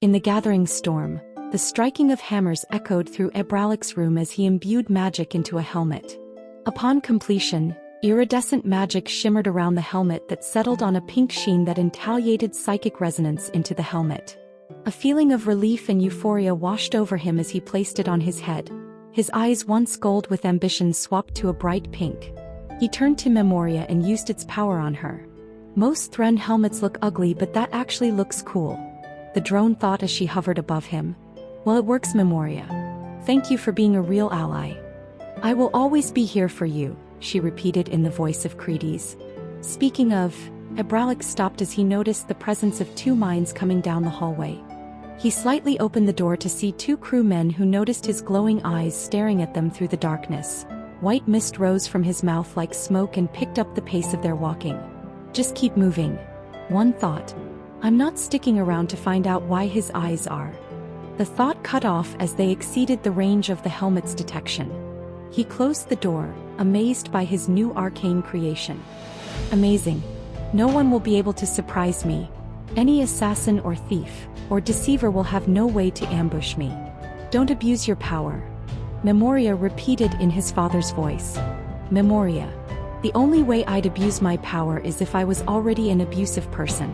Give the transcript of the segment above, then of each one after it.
In the gathering storm, the striking of hammers echoed through Ebralik's room as he imbued magic into a helmet. Upon completion, iridescent magic shimmered around the helmet that settled on a pink sheen that initiated psychic resonance into the helmet. A feeling of relief and euphoria washed over him as he placed it on his head. His eyes, once gold with ambition, swapped to a bright pink. He turned to Memoria and used its power on her. Most Thren helmets look ugly, but that actually looks cool. The drone thought as she hovered above him. Well, it works, Memoria. Thank you for being a real ally. I will always be here for you, she repeated in the voice of Credes. Speaking of, Ebralik stopped as he noticed the presence of two minds coming down the hallway. He slightly opened the door to see two crewmen who noticed his glowing eyes staring at them through the darkness. White mist rose from his mouth like smoke and picked up the pace of their walking. Just keep moving. One thought. I'm not sticking around to find out why his eyes are. The thought cut off as they exceeded the range of the helmet's detection. He closed the door, amazed by his new arcane creation. Amazing. No one will be able to surprise me. Any assassin or thief, or deceiver will have no way to ambush me. Don't abuse your power. Memoria repeated in his father's voice. Memoria. The only way I'd abuse my power is if I was already an abusive person.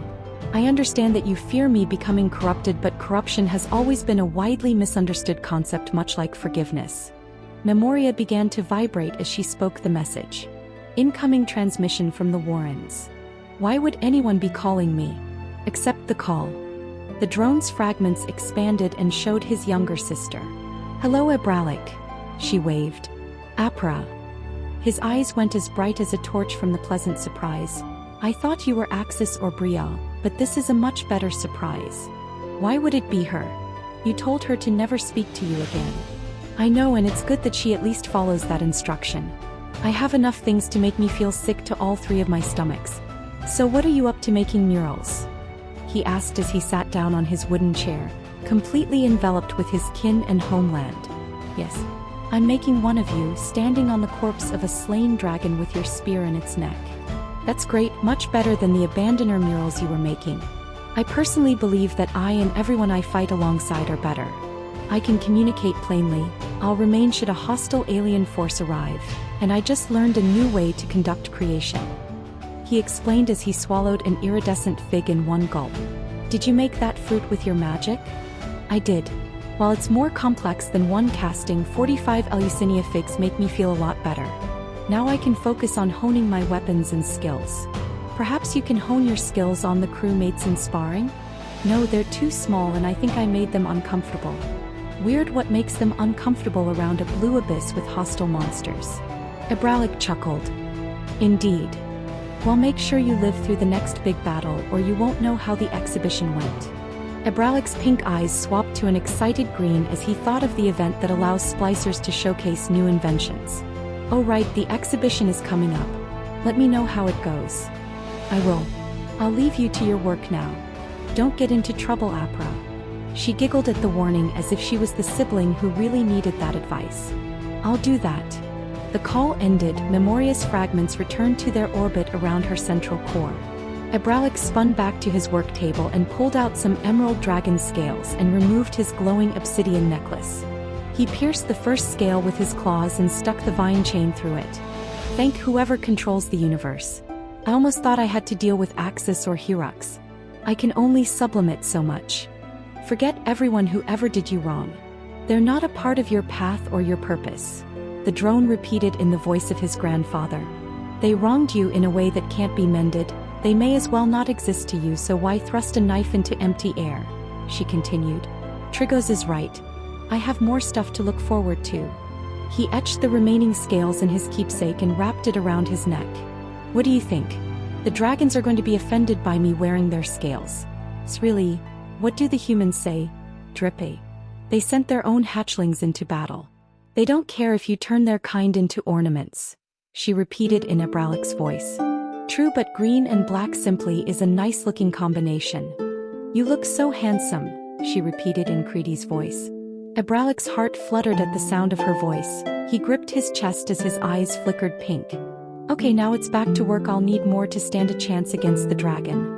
I understand that you fear me becoming corrupted, but corruption has always been a widely misunderstood concept, much like forgiveness. Memoria began to vibrate as she spoke the message. Incoming transmission from the Warrens. Why would anyone be calling me? Accept the call. The drone's fragments expanded and showed his younger sister. Hello, Ebralik. She waved. Apra. His eyes went as bright as a torch from the pleasant surprise. I thought you were Axis or Brielle, but this is a much better surprise. Why would it be her? You told her to never speak to you again. I know, and it's good that she at least follows that instruction. I have enough things to make me feel sick to all three of my stomachs. So what are you up to, making murals? He asked as he sat down on his wooden chair, completely enveloped with his kin and homeland. Yes. I'm making one of you standing on the corpse of a slain dragon with your spear in its neck. That's great, much better than the Abandoner murals you were making. I personally believe that I and everyone I fight alongside are better. I can communicate plainly. I'll remain should a hostile alien force arrive, and I just learned a new way to conduct creation. He explained as he swallowed an iridescent fig in one gulp. Did you make that fruit with your magic? I did. While it's more complex than one casting, 45 Eleusinia figs make me feel a lot better. Now I can focus on honing my weapons and skills. Perhaps you can hone your skills on the crewmates in sparring? No, they're too small and I think I made them uncomfortable. Weird, what makes them uncomfortable around a blue abyss with hostile monsters? Ebralik chuckled. Indeed. Well, make sure you live through the next big battle or you won't know how the exhibition went. Ebralik's pink eyes swapped to an excited green as he thought of the event that allows splicers to showcase new inventions. Oh right, the exhibition is coming up. Let me know how it goes. I will. I'll leave you to your work now. Don't get into trouble, Apra. She giggled at the warning as if she was the sibling who really needed that advice. I'll do that. The call ended, Memoria's fragments returned to their orbit around her central core. Ebralik spun back to his work table and pulled out some emerald dragon scales and removed his glowing obsidian necklace. He pierced the first scale with his claws and stuck the vine chain through it. Thank whoever controls the universe. I almost thought I had to deal with Axis or Hurux. I can only sublimate so much. Forget everyone who ever did you wrong. They're not a part of your path or your purpose. The drone repeated in the voice of his grandfather. They wronged you in a way that can't be mended. They may as well not exist to you, so why thrust a knife into empty air? She continued. Trigos is right. I have more stuff to look forward to. He etched the remaining scales in his keepsake and wrapped it around his neck. What do you think? The dragons are going to be offended by me wearing their scales. Really, what do the humans say? Drippy. They sent their own hatchlings into battle. They don't care if you turn their kind into ornaments. She repeated in Ebralik's voice. True, but green and black simply is a nice-looking combination. You look so handsome, she repeated in Credes' voice. Ebralik's heart fluttered at the sound of her voice. He gripped his chest as his eyes flickered pink. Okay, now it's back to work. I'll need more to stand a chance against the dragon.